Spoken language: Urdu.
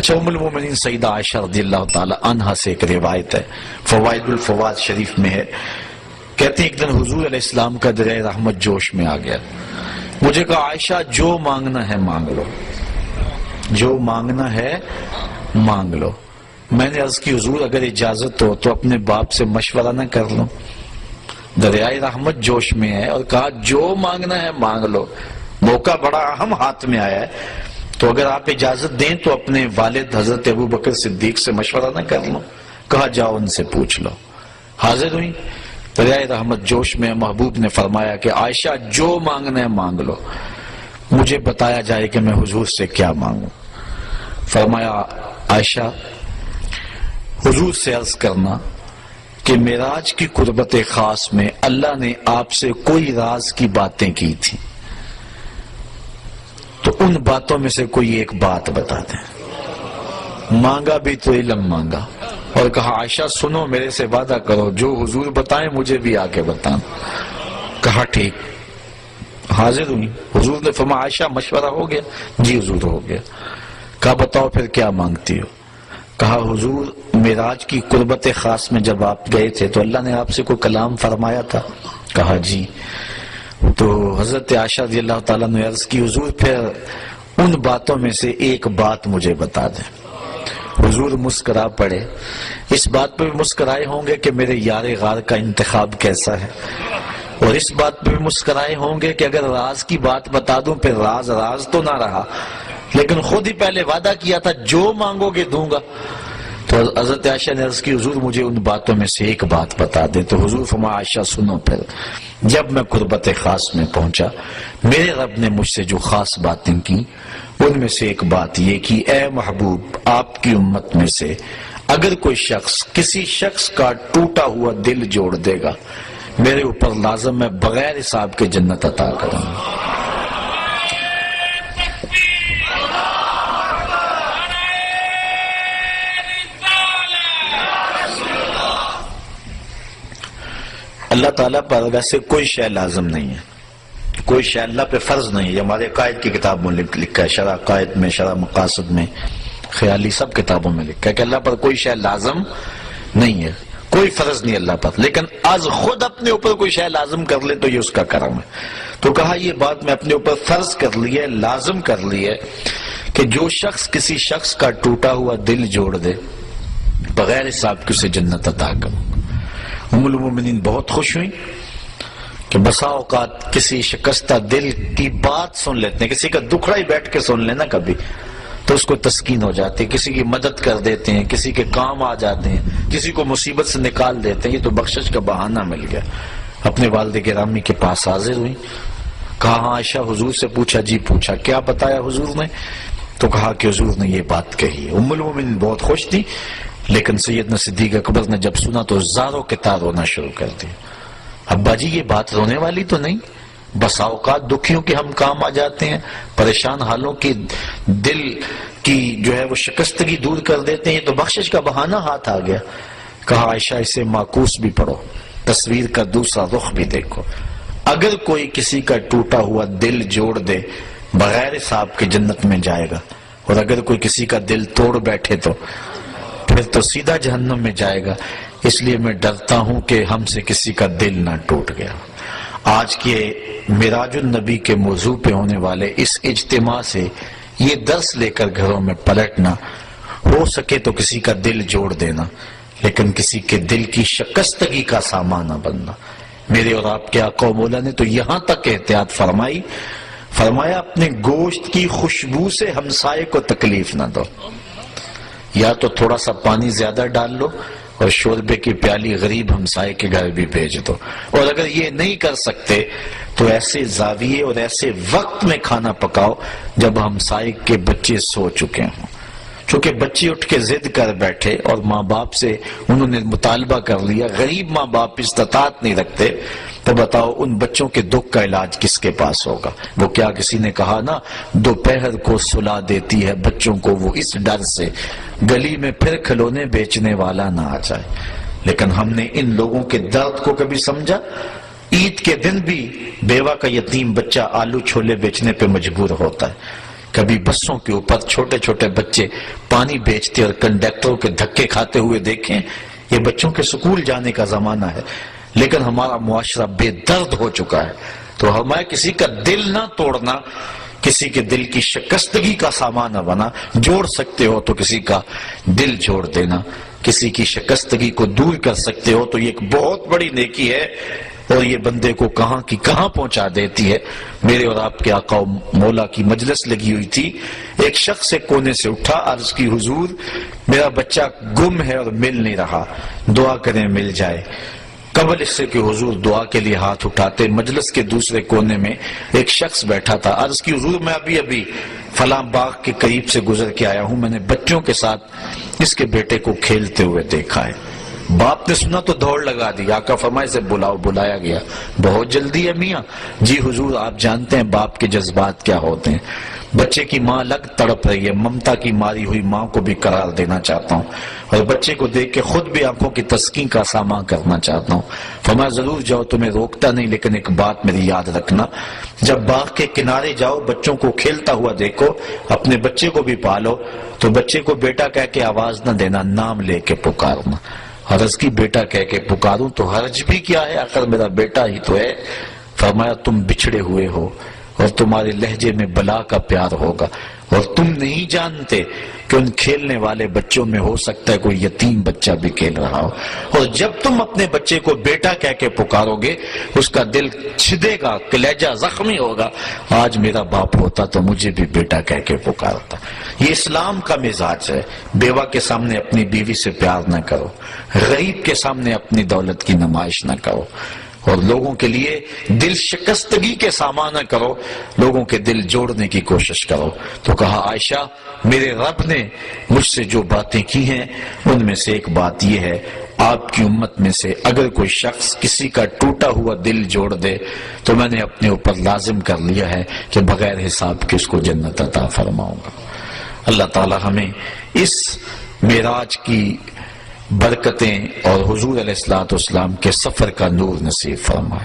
اچھا، ام المومنین سیدہ عائشہ رضی اللہ تعالی عنہا سے ایک روایت ہے، فوائد الفوائد شریف میں ہے، کہتے ہیں ایک دن حضور علیہ السلام کا دریائے رحمت جوش میں آ گیا، مجھے کہا عائشہ جو مانگنا ہے مانگ لو، جو مانگنا ہے مانگ لو۔ میں نے عرض کی حضور اگر اجازت ہو تو اپنے باپ سے مشورہ نہ کر لوں؟ دریائے رحمت جوش میں ہے اور کہا جو مانگنا ہے مانگ لو، موقع بڑا اہم ہاتھ میں آیا ہے، تو اگر آپ اجازت دیں تو اپنے والد حضرت ابو بکر صدیق سے مشورہ نہ کر لوں؟ کہا جاؤ ان سے پوچھ لو۔ حاضر ہوئی دریائے رحمت جوش میں، محبوب نے فرمایا کہ عائشہ جو مانگنا ہے مانگ لو، مجھے بتایا جائے کہ میں حضور سے کیا مانگوں۔ فرمایا عائشہ حضور سے عرض کرنا کہ معراج کی قربت خاص میں اللہ نے آپ سے کوئی راز کی باتیں کی تھی، تو ان باتوں میں سے کوئی ایک بات بتا دیں۔ مانگا بھی تو علم مانگا اور کہا عائشہ سنو، میرے سے وعدہ کرو جو حضور بتائیں مجھے بھی آ کے بتانا۔ کہا ٹھیک۔ حاضر ہوئی، حضور نے فرمایا عائشہ مشورہ ہو گیا؟ جی حضور ہو گیا۔ کہا بتاؤ پھر کیا مانگتی ہو؟ کہا حضور معراج کی قربت خاص میں جب آپ گئے تھے تو اللہ نے آپ سے کوئی کلام فرمایا تھا؟ کہا جی۔ تو حضرت عائشہ رضی اللہ تعالیٰ نے عرض کی حضور پھر ان باتوں میں سے ایک بات مجھے بتا دیں۔ حضور مسکرا پڑے، اس بات پہ بھی مسکرائے ہوں گے کہ میرے یار غار کا انتخاب کیسا ہے، اور اس بات پہ بھی مسکرائے ہوں گے کہ اگر راز کی بات بتا دوں پھر راز راز تو نہ رہا، لیکن خود ہی پہلے وعدہ کیا تھا جو مانگو گے دوں گا۔ تو حضرت عائشہ نے عرض کی حضور مجھے ان باتوں میں سے ایک بات بتا دیں۔ تو حضور فرمایا عائشہ سنو پھر، جب میں قربت خاص میں پہنچا میرے رب نے مجھ سے جو خاص باتیں کی ان میں سے ایک بات یہ کی، اے محبوب آپ کی امت میں سے اگر کوئی شخص کسی شخص کا ٹوٹا ہوا دل جوڑ دے گا میرے اوپر لازم میں بغیر حساب کے جنت عطا کروں گا۔ اللہ تعالیٰ پر ویسے کوئی شے لازم نہیں ہے، کوئی شے اللہ پہ فرض نہیں ہے، یہ ہمارے قائد کی کتاب میں لکھا ہے، شرح قائد میں، شرح مقاصد میں، خیالی سب کتابوں میں لکھا ہے کہ اللہ پر کوئی شے لازم نہیں ہے، کوئی فرض نہیں اللہ پر، لیکن آج خود اپنے اوپر کوئی شے لازم کر لے تو یہ اس کا کرم ہے۔ تو کہا یہ بات میں اپنے اوپر فرض کر لی ہے، لازم کر لی ہے کہ جو شخص کسی شخص کا ٹوٹا ہوا دل جوڑ دے بغیر حساب کے اسے جنت عطا کروں۔ ام المومنین بہت خوش ہوئی کہ بسا اوقات کسی شکستہ دل کی بات سن لیتے ہیں، کسی کا دکھڑا ہی بیٹھ کے سن لینا کبھی تو اس کو تسکین ہو جاتی ہے، کسی کی مدد کر دیتے ہیں، کسی کے کام آ جاتے ہیں، کسی کو مصیبت سے نکال دیتے ہیں، یہ تو بخشش کا بہانہ مل گیا۔ اپنے والد گرامی کے پاس حاضر ہوئی، کہا ہاں عائشہ حضور سے پوچھا؟ جی پوچھا۔ کیا بتایا حضور نے؟ تو کہا کہ حضور نے یہ بات کہی ہے۔ ام المومنین بہت خوش تھی، لیکن سیدنا صدیق اکبر نے جب سنا تو زاروں کے تار رونا شروع کر دیا۔ ابا جی یہ بات رونے والی تو نہیں، بسا اوقات دکھیوں کے ہم کام آ جاتے ہیں، پریشان حالوں کی دل کی جو ہے وہ شکستگی دور کر دیتے ہیں، یہ تو بخشش کا بہانہ ہاتھ آ گیا۔ کہا عائشہ اسے معکوس بھی پڑھو، تصویر کا دوسرا رخ بھی دیکھو، اگر کوئی کسی کا ٹوٹا ہوا دل جوڑ دے بغیر حساب کے جنت میں جائے گا، اور اگر کوئی کسی کا دل توڑ بیٹھے تو پھر تو سیدھا جہنم میں جائے گا۔ اس لیے میں ڈرتا ہوں کہ ہم سے کسی کا دل نہ ٹوٹ گیا۔ آج کے معراج النبی کے موضوع پہ ہونے والے اس اجتماع سے یہ درس لے کر گھروں میں پلٹنا، ہو سکے تو کسی کا دل جوڑ دینا، لیکن کسی کے دل کی شکستگی کا سامان نہ بننا۔ میرے اور آپ کے آقا و مولا نے تو یہاں تک احتیاط فرمائی، فرمایا اپنے گوشت کی خوشبو سے ہمسائے کو تکلیف نہ دو، یا تو تھوڑا سا پانی زیادہ ڈال لو اور شوربے کی پیالی غریب ہمسائے کے گھر بھی بھیج دو، اور اگر یہ نہیں کر سکتے تو ایسے زاویے اور ایسے وقت میں کھانا پکاؤ جب ہمسائے کے بچے سو چکے ہوں، چونکہ بچے اٹھ کے ضد کر بیٹھے اور ماں باپ سے انہوں نے مطالبہ کر لیا، غریب ماں باپ استطاعت نہیں رکھتے، تو بتاؤ ان بچوں کے دکھ کا علاج کس کے پاس ہوگا؟ وہ کیا کسی نے کہا نا دوپہر کو سلا دیتی ہے بچوں کو وہ اس ڈر سے گلی میں پھر کھلونے بیچنے والا نہ آ جائے۔ لیکن ہم نے ان لوگوں کے درد کو کبھی سمجھا؟ عید کے دن بھی بیوہ کا یتیم بچہ آلو چھولے بیچنے پہ مجبور ہوتا ہے، کبھی بسوں کے اوپر چھوٹے چھوٹے بچے پانی بیچتے اور کنڈکٹروں کے دھکے کھاتے ہوئے دیکھیں. یہ بچوں کے سکول جانے کا زمانہ ہے، لیکن ہمارا معاشرہ بے درد ہو چکا ہے. تو ہمیں کسی کا دل نہ توڑنا، کسی کے دل کی شکستگی کا سامان نہ بنا. جوڑ سکتے ہو تو کسی کا دل جوڑ دینا، کسی کی شکستگی کو دور کر سکتے ہو تو یہ ایک بہت بڑی نیکی ہے، اور یہ بندے کو کہاں کی کہاں پہنچا دیتی ہے. میرے اور آپ کے آقا و مولا کی مجلس لگی ہوئی تھی. ایک شخص ایک کونے سے اٹھا، عرض کی حضور میرا بچہ گم ہے اور مل نہیں رہا، دعا کریں مل جائے. قبل اس سے کہ حضور دعا کے لیے ہاتھ اٹھاتے، مجلس کے دوسرے کونے میں ایک شخص بیٹھا تھا. عرض کی حضور میں ابھی فلاں باغ کے قریب سے گزر کے آیا ہوں، میں نے بچوں کے ساتھ اس کے بیٹے کو کھیلتے ہوئے دیکھا ہے. باپ نے سنا تو دوڑ لگا دی. آقا فرمائے سے بلاؤ. بلایا گیا. بہت جلدی ہے میاں. جی حضور آپ جانتے ہیں باپ کے جذبات کیا ہوتے ہیں. بچے کی ماں الگ تڑپ رہی ہے، ممتا کی ماری ہوئی ماں کو بھی قرار دینا چاہتا ہوں، اور بچے کو دیکھ کے خود بھی آنکھوں کی تسکین کا سامان کرنا چاہتا ہوں. فرمایا ضرور جاؤ، تمہیں روکتا نہیں، لیکن ایک بات میری یاد رکھنا، جب باغ کے کنارے جاؤ بچوں کو کھیلتا ہوا دیکھو، اپنے بچے کو بھی پالو تو بچے کو بیٹا کہہ کے آواز نہ دینا، نام لے کے پکارنا. عرض کی بیٹا کہہ کے پکاروں تو حرج بھی کیا ہے، آخر میرا بیٹا ہی تو ہے. فرمایا تم بچھڑے ہوئے ہو اور تمہارے لہجے میں بلا کا پیار ہوگا، اور تم نہیں جانتے کہ ان کھیلنے والے بچوں میں ہو سکتا ہے کوئی یتیم بچہ بھی کھیل رہا ہو. اور جب تم اپنے بچے کو بیٹا کہہ کے پکارو گے اس کا دل چھدے گا، کلیجہ زخمی ہوگا. آج میرا باپ ہوتا تو مجھے بھی بیٹا کہہ کے پکارتا. یہ اسلام کا مزاج ہے. بیوہ کے سامنے اپنی بیوی سے پیار نہ کرو، غریب کے سامنے اپنی دولت کی نمائش نہ کرو، اور لوگوں کے لیے دل شکستگی کے سامان نہ کرو، لوگوں کے دل جوڑنے کی کوشش کرو. تو کہا عائشہ میرے رب نے مجھ سے جو باتیں کی ہیں ان میں سے ایک بات یہ ہے، آپ کی امت میں سے اگر کوئی شخص کسی کا ٹوٹا ہوا دل جوڑ دے تو میں نے اپنے اوپر لازم کر لیا ہے کہ بغیر حساب کے اس کو جنت عطا فرماؤں گا. اللہ تعالی ہمیں اس معراج کی برکتیں اور حضور علیہ الصلوۃ والسلام کے سفر کا نور نصیب فرمائے.